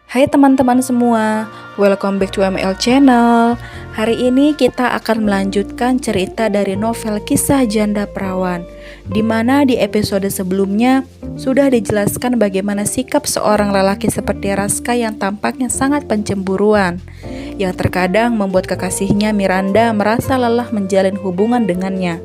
Hai teman-teman semua, welcome back to ML Channel. Hari ini kita akan melanjutkan cerita dari novel Kisah Janda Perawan, di mana di episode sebelumnya sudah dijelaskan bagaimana sikap seorang lelaki seperti Raska yang tampaknya sangat pencemburuan, yang terkadang membuat kekasihnya Miranda merasa lelah menjalin hubungan dengannya,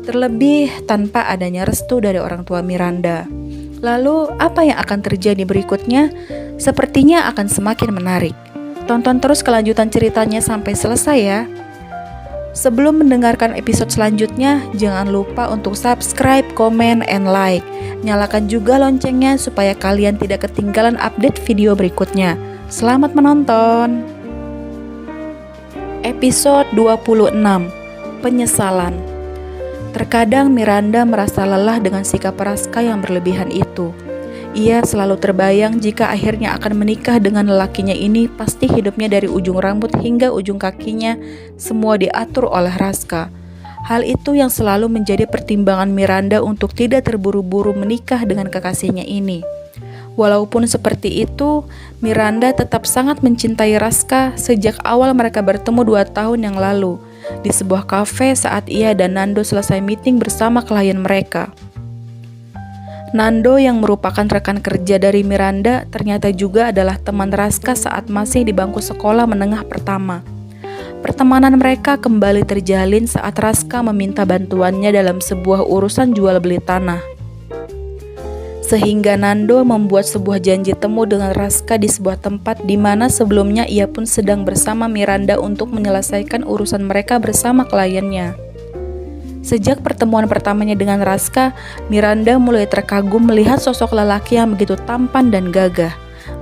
terlebih tanpa adanya restu dari orang tua Miranda. Lalu, apa yang akan terjadi berikutnya? Sepertinya akan semakin menarik. Tonton terus kelanjutan ceritanya sampai selesai ya. Sebelum mendengarkan episode selanjutnya, jangan lupa untuk subscribe, komen, and like. Nyalakan juga loncengnya supaya kalian tidak ketinggalan update video berikutnya. Selamat menonton. Episode 26. Penyesalan. Terkadang Miranda merasa lelah dengan sikap Raska yang berlebihan itu. Ia selalu terbayang jika akhirnya akan menikah dengan lelakinya ini, pasti hidupnya dari ujung rambut hingga ujung kakinya semua diatur oleh Raska. Hal itu yang selalu menjadi pertimbangan Miranda untuk tidak terburu-buru menikah dengan kekasihnya ini. Walaupun seperti itu, Miranda tetap sangat mencintai Raska sejak awal mereka bertemu 2 tahun yang lalu di sebuah kafe saat ia dan Nando selesai meeting bersama klien mereka. Nando yang merupakan rekan kerja dari Miranda ternyata juga adalah teman Raska saat masih di bangku sekolah menengah pertama. Pertemanan mereka kembali terjalin saat Raska meminta bantuannya dalam sebuah urusan jual beli tanah. Sehingga Nando membuat sebuah janji temu dengan Raska di sebuah tempat di mana sebelumnya ia pun sedang bersama Miranda untuk menyelesaikan urusan mereka bersama kliennya. Sejak pertemuan pertamanya dengan Raska, Miranda mulai terkagum melihat sosok lelaki yang begitu tampan dan gagah.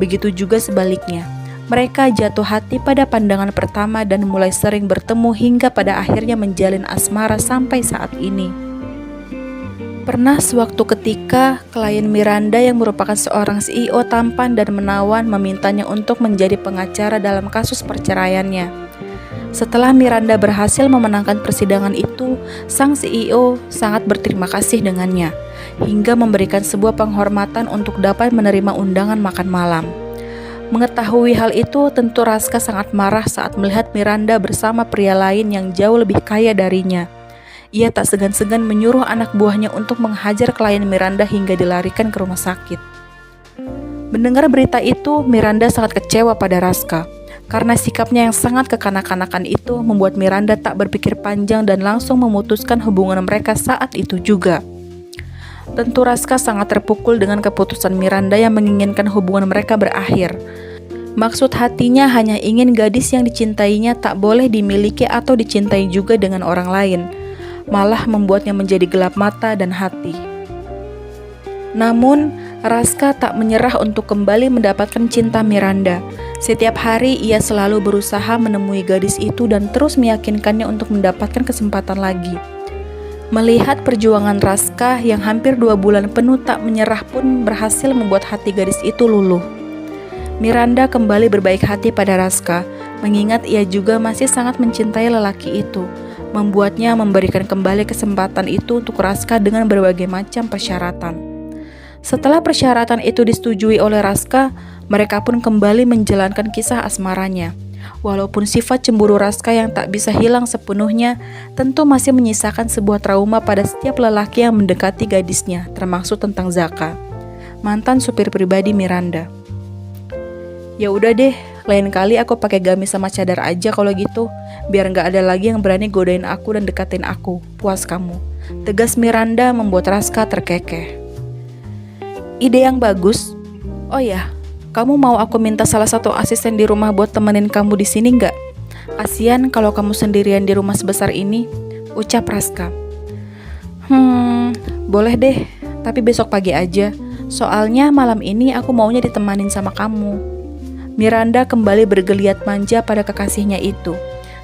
Begitu juga sebaliknya. Mereka jatuh hati pada pandangan pertama dan mulai sering bertemu hingga pada akhirnya menjalin asmara sampai saat ini. Pernah sewaktu ketika, klien Miranda yang merupakan seorang CEO tampan dan menawan memintanya untuk menjadi pengacara dalam kasus perceraiannya. Setelah Miranda berhasil memenangkan persidangan itu, sang CEO sangat berterima kasih dengannya, hingga memberikan sebuah penghormatan untuk dapat menerima undangan makan malam. Mengetahui hal itu, tentu Raska sangat marah saat melihat Miranda bersama pria lain yang jauh lebih kaya darinya. Ia tak segan-segan menyuruh anak buahnya untuk menghajar klien Miranda hingga dilarikan ke rumah sakit. Mendengar berita itu, Miranda sangat kecewa pada Raska. Karena sikapnya yang sangat kekanak-kanakan itu membuat Miranda tak berpikir panjang dan langsung memutuskan hubungan mereka saat itu juga. Tentu Raska sangat terpukul dengan keputusan Miranda yang menginginkan hubungan mereka berakhir. Maksud hatinya hanya ingin gadis yang dicintainya tak boleh dimiliki atau dicintai juga dengan orang lain. Malah membuatnya menjadi gelap mata dan hati. Namun, Raska tak menyerah untuk kembali mendapatkan cinta Miranda. Setiap hari ia selalu berusaha menemui gadis itu dan terus meyakinkannya untuk mendapatkan kesempatan lagi. Melihat perjuangan Raska yang hampir 2 bulan penuh tak menyerah pun berhasil membuat hati gadis itu luluh. Miranda kembali berbaik hati pada Raska, mengingat ia juga masih sangat mencintai lelaki itu. Membuatnya memberikan kembali kesempatan itu untuk Raska dengan berbagai macam persyaratan. Setelah persyaratan itu disetujui oleh Raska, mereka pun kembali menjalankan kisah asmaranya. Walaupun sifat cemburu Raska yang tak bisa hilang sepenuhnya, tentu masih menyisakan sebuah trauma pada setiap lelaki yang mendekati gadisnya, termasuk tentang Zaka, mantan supir pribadi Miranda. Ya udah deh, lain kali aku pakai gamis sama cadar aja kalau gitu, biar nggak ada lagi yang berani godain aku dan dekatin aku. Puas kamu, tegas Miranda membuat Raska terkekeh. Ide yang bagus. Oh ya, kamu mau aku minta salah satu asisten di rumah buat temenin kamu di sini nggak? Kasian kalau kamu sendirian di rumah sebesar ini, ucap Raska. Boleh deh, tapi besok pagi aja. Soalnya malam ini aku maunya ditemanin sama kamu. Miranda kembali bergeliat manja pada kekasihnya itu.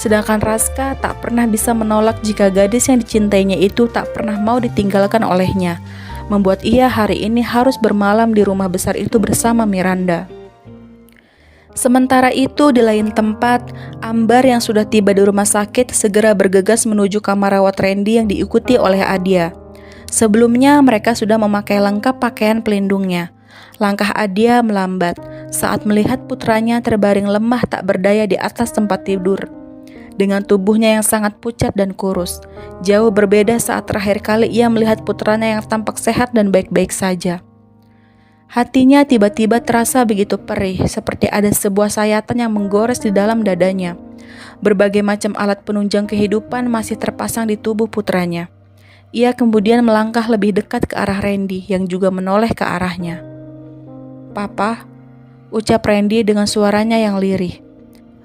Sedangkan Raska tak pernah bisa menolak jika gadis yang dicintainya itu tak pernah mau ditinggalkan olehnya, membuat ia hari ini harus bermalam di rumah besar itu bersama Miranda. Sementara itu di lain tempat, Ambar yang sudah tiba di rumah sakit segera bergegas menuju kamar rawat Randy yang diikuti oleh Adia. Sebelumnya mereka sudah memakai lengkap pakaian pelindungnya. Langkah Adia melambat saat melihat putranya terbaring lemah tak berdaya di atas tempat tidur. Dengan tubuhnya yang sangat pucat dan kurus, jauh berbeda saat terakhir kali ia melihat putranya yang tampak sehat dan baik-baik saja. Hatinya tiba-tiba terasa begitu perih, seperti ada sebuah sayatan yang menggores di dalam dadanya. Berbagai macam alat penunjang kehidupan masih terpasang di tubuh putranya. Ia kemudian melangkah lebih dekat ke arah Randy yang juga menoleh ke arahnya. "Papa," ucap Randy dengan suaranya yang lirih.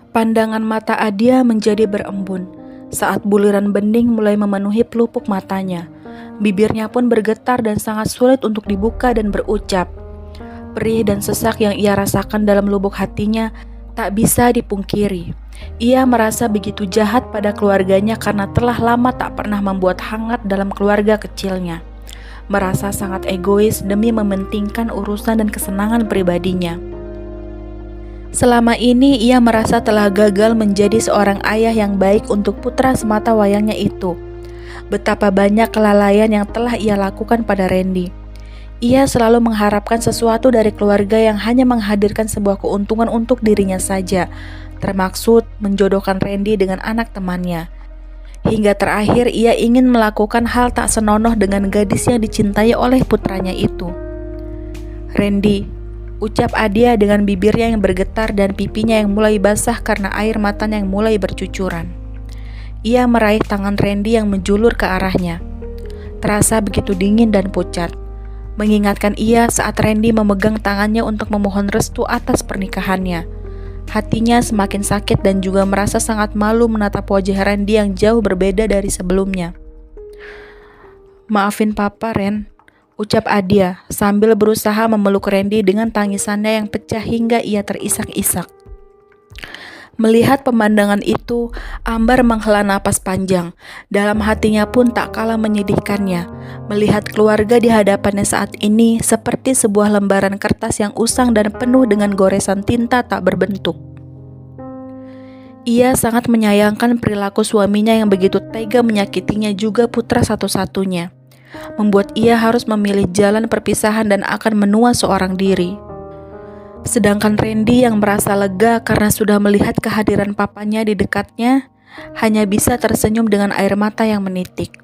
Pandangan mata Adia menjadi berembun saat buliran bening mulai memenuhi pelupuk matanya. Bibirnya pun bergetar dan sangat sulit untuk dibuka dan berucap. Perih dan sesak yang ia rasakan dalam lubuk hatinya tak bisa dipungkiri. Ia merasa begitu jahat pada keluarganya karena telah lama tak pernah membuat hangat dalam keluarga kecilnya. Merasa sangat egois demi mementingkan urusan dan kesenangan pribadinya. Selama ini ia merasa telah gagal menjadi seorang ayah yang baik untuk putra semata wayangnya itu. Betapa banyak kelalaian yang telah ia lakukan pada Randy. Ia selalu mengharapkan sesuatu dari keluarga yang hanya menghadirkan sebuah keuntungan untuk dirinya saja, termaksud menjodohkan Randy dengan anak temannya. Hingga terakhir ia ingin melakukan hal tak senonoh dengan gadis yang dicintai oleh putranya itu. "Randy," ucap Adia dengan bibirnya yang bergetar dan pipinya yang mulai basah karena air matanya yang mulai bercucuran. Ia meraih tangan Randy yang menjulur ke arahnya. Terasa begitu dingin dan pucat, mengingatkan ia saat Randy memegang tangannya untuk memohon restu atas pernikahannya. Hatinya semakin sakit dan juga merasa sangat malu menatap wajah Randy yang jauh berbeda dari sebelumnya. "Maafin Papa, Ren," ucap Adia sambil berusaha memeluk Randy dengan tangisannya yang pecah hingga ia terisak-isak. Melihat pemandangan itu, Ambar menghela napas panjang. Dalam hatinya pun tak kalah menyedihkannya. Melihat keluarga di hadapannya saat ini seperti sebuah lembaran kertas yang usang dan penuh dengan goresan tinta tak berbentuk. Ia sangat menyayangkan perilaku suaminya yang begitu tega menyakitinya juga putra satu-satunya. Membuat ia harus memilih jalan perpisahan dan akan menua seorang diri. Sedangkan Randy yang merasa lega karena sudah melihat kehadiran papanya di dekatnya, hanya bisa tersenyum dengan air mata yang menitik.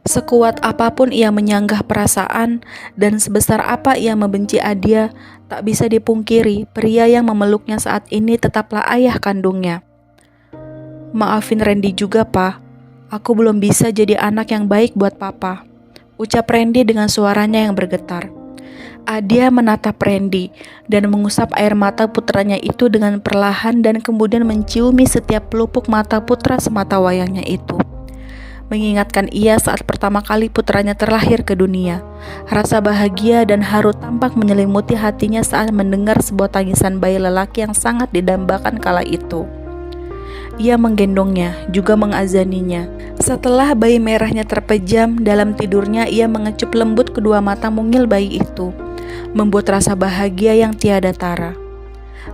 Sekuat apapun ia menyanggah perasaan dan sebesar apa ia membenci Adia, tak bisa dipungkiri pria yang memeluknya saat ini tetaplah ayah kandungnya. "Maafin Randy juga, Pa. Aku belum bisa jadi anak yang baik buat Papa," ucap Randy dengan suaranya yang bergetar. Adia menatap Randy dan mengusap air mata putranya itu dengan perlahan dan kemudian menciumi setiap pelupuk mata putra semata wayangnya itu. Mengingatkan ia saat pertama kali putranya terlahir ke dunia. Rasa bahagia dan haru tampak menyelimuti hatinya saat mendengar sebuah tangisan bayi lelaki yang sangat didambakan kala itu. Ia menggendongnya, juga mengazaninya. Setelah bayi merahnya terpejam, dalam tidurnya ia mengecup lembut kedua mata mungil bayi itu, membuat rasa bahagia yang tiada tara.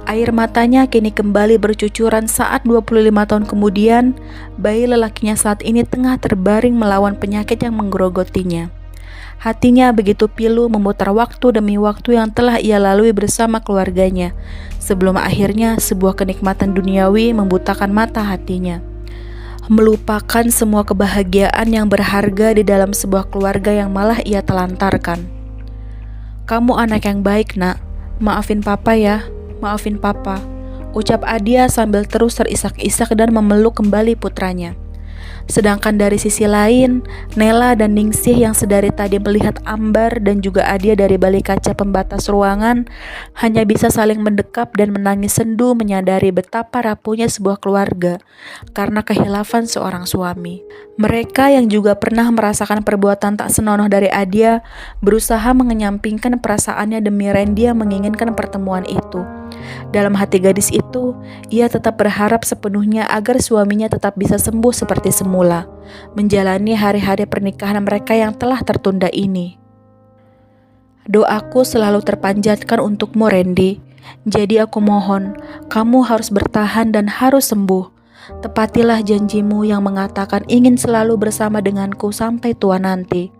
Air matanya kini kembali bercucuran saat 25 tahun kemudian, bayi lelakinya saat ini tengah terbaring melawan penyakit yang menggerogotinya. Hatinya begitu pilu memutar waktu demi waktu yang telah ia lalui bersama keluarganya, sebelum akhirnya sebuah kenikmatan duniawi membutakan mata hatinya. Melupakan semua kebahagiaan yang berharga di dalam sebuah keluarga yang malah ia telantarkan. "Kamu anak yang baik, Nak. Maafin Papa ya, maafin Papa," ucap Adia sambil terus terisak-isak dan memeluk kembali putranya. Sedangkan dari sisi lain, Nela dan Ningsih yang sedari tadi melihat Ambar dan juga Adia dari balik kaca pembatas ruangan hanya bisa saling mendekap dan menangis sendu menyadari betapa rapuhnya sebuah keluarga karena kehilafan seorang suami. Mereka yang juga pernah merasakan perbuatan tak senonoh dari Adia berusaha mengenyampingkan perasaannya demi Randy yang menginginkan pertemuan itu. Dalam hati gadis itu, ia tetap berharap sepenuhnya agar suaminya tetap bisa sembuh seperti semula, menjalani hari-hari pernikahan mereka yang telah tertunda ini. "Doaku selalu terpanjatkan untukmu, Randy. Jadi aku mohon, kamu harus bertahan dan harus sembuh. Tepatilah janjimu yang mengatakan ingin selalu bersama denganku sampai tua nanti.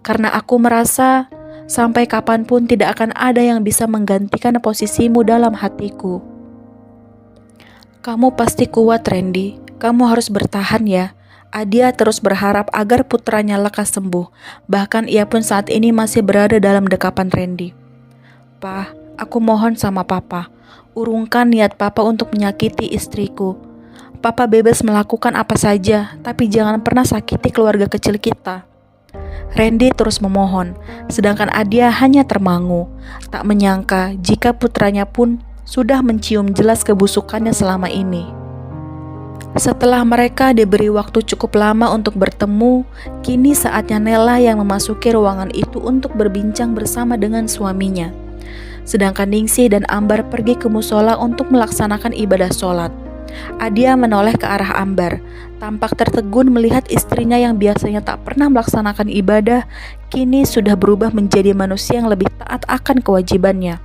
Karena aku merasa Sampai kapanpun tidak akan ada yang bisa menggantikan posisimu dalam hatiku. Kamu pasti kuat, Randy. Kamu harus bertahan ya. Adia terus berharap agar putranya lekas sembuh. Bahkan ia pun saat ini masih berada dalam dekapan Randy. "Pa, aku mohon sama Papa. Urungkan niat Papa untuk menyakiti istriku. Papa bebas melakukan apa saja, tapi jangan pernah sakiti keluarga kecil kita." Randy terus memohon, sedangkan Adia hanya termangu, tak menyangka jika putranya pun sudah mencium jelas kebusukannya selama ini. Setelah mereka diberi waktu cukup lama untuk bertemu, kini saatnya Nella yang memasuki ruangan itu untuk berbincang bersama dengan suaminya. Sedangkan Ningsih dan Ambar pergi ke musola untuk melaksanakan ibadah sholat. Adia menoleh ke arah Ambar, tampak tertegun melihat istrinya yang biasanya tak pernah melaksanakan ibadah, kini sudah berubah menjadi manusia yang lebih taat akan kewajibannya.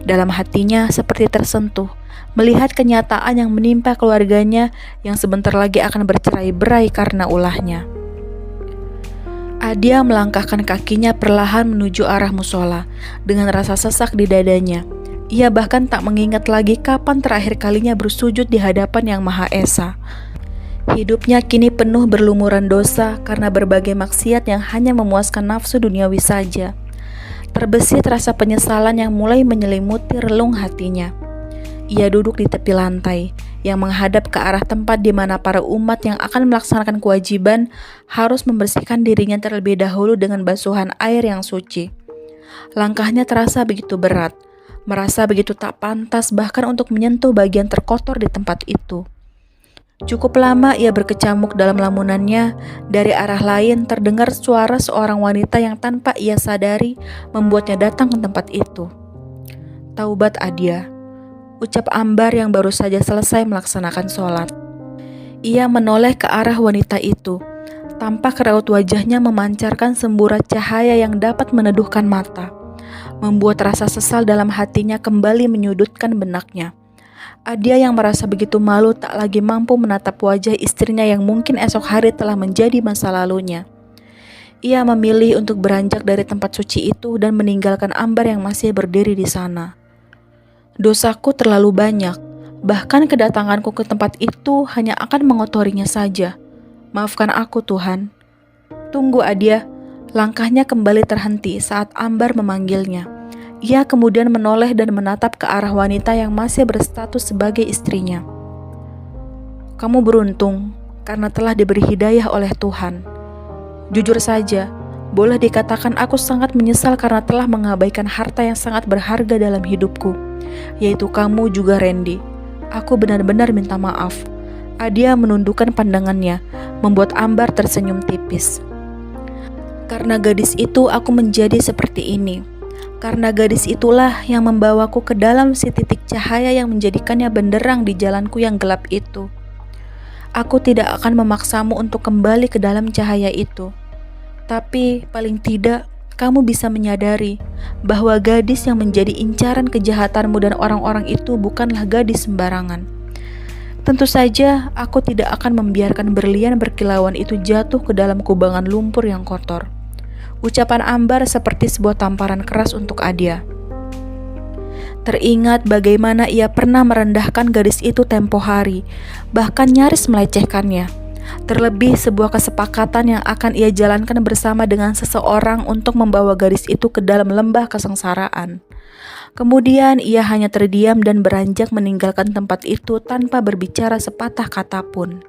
Dalam hatinya seperti tersentuh, melihat kenyataan yang menimpa keluarganya yang sebentar lagi akan bercerai-berai karena ulahnya. Adia melangkahkan kakinya perlahan menuju arah musola, dengan rasa sesak di dadanya. Ia bahkan tak mengingat lagi kapan terakhir kalinya bersujud di hadapan Yang Maha Esa. Hidupnya kini penuh berlumuran dosa karena berbagai maksiat yang hanya memuaskan nafsu duniawi saja. Terbesit rasa penyesalan yang mulai menyelimuti relung hatinya. Ia duduk di tepi lantai, yang menghadap ke arah tempat di mana para umat yang akan melaksanakan kewajiban harus membersihkan dirinya terlebih dahulu dengan basuhan air yang suci. Langkahnya terasa begitu berat, merasa begitu tak pantas bahkan untuk menyentuh bagian terkotor di tempat itu. Cukup lama ia berkecamuk dalam lamunannya, dari arah lain terdengar suara seorang wanita yang tanpa ia sadari membuatnya datang ke tempat itu. "Taubat Adia," ucap Ambar yang baru saja selesai melaksanakan sholat. Ia menoleh ke arah wanita itu. Tampak raut wajahnya memancarkan semburat cahaya yang dapat meneduhkan mata, membuat rasa sesal dalam hatinya kembali menyudutkan benaknya. Adia yang merasa begitu malu tak lagi mampu menatap wajah istrinya yang mungkin esok hari telah menjadi masa lalunya. Ia memilih untuk beranjak dari tempat suci itu dan meninggalkan Ambar yang masih berdiri di sana. "Dosaku terlalu banyak, bahkan kedatanganku ke tempat itu hanya akan mengotorinya saja. Maafkan aku, Tuhan." "Tunggu Adia." Langkahnya kembali terhenti saat Ambar memanggilnya. Ia kemudian menoleh dan menatap ke arah wanita yang masih berstatus sebagai istrinya. "Kamu beruntung karena telah diberi hidayah oleh Tuhan. Jujur saja, boleh dikatakan aku sangat menyesal karena telah mengabaikan harta yang sangat berharga dalam hidupku, yaitu kamu juga Randy. Aku benar-benar minta maaf." Adia menundukkan pandangannya, membuat Ambar tersenyum tipis. "Karena gadis itu aku menjadi seperti ini. Karena gadis itulah yang membawaku ke dalam si titik cahaya yang menjadikannya benderang di jalanku yang gelap itu. Aku tidak akan memaksamu untuk kembali ke dalam cahaya itu. Tapi paling tidak kamu bisa menyadari bahwa gadis yang menjadi incaran kejahatanmu dan orang-orang itu bukanlah gadis sembarangan. Tentu saja aku tidak akan membiarkan berlian berkilauan itu jatuh ke dalam kubangan lumpur yang kotor." Ucapan Ambar seperti sebuah tamparan keras untuk Adia. Teringat bagaimana ia pernah merendahkan gadis itu tempo hari, bahkan nyaris melecehkannya. Terlebih sebuah kesepakatan yang akan ia jalankan bersama dengan seseorang untuk membawa gadis itu ke dalam lembah kesengsaraan. Kemudian ia hanya terdiam dan beranjak meninggalkan tempat itu tanpa berbicara sepatah kata pun.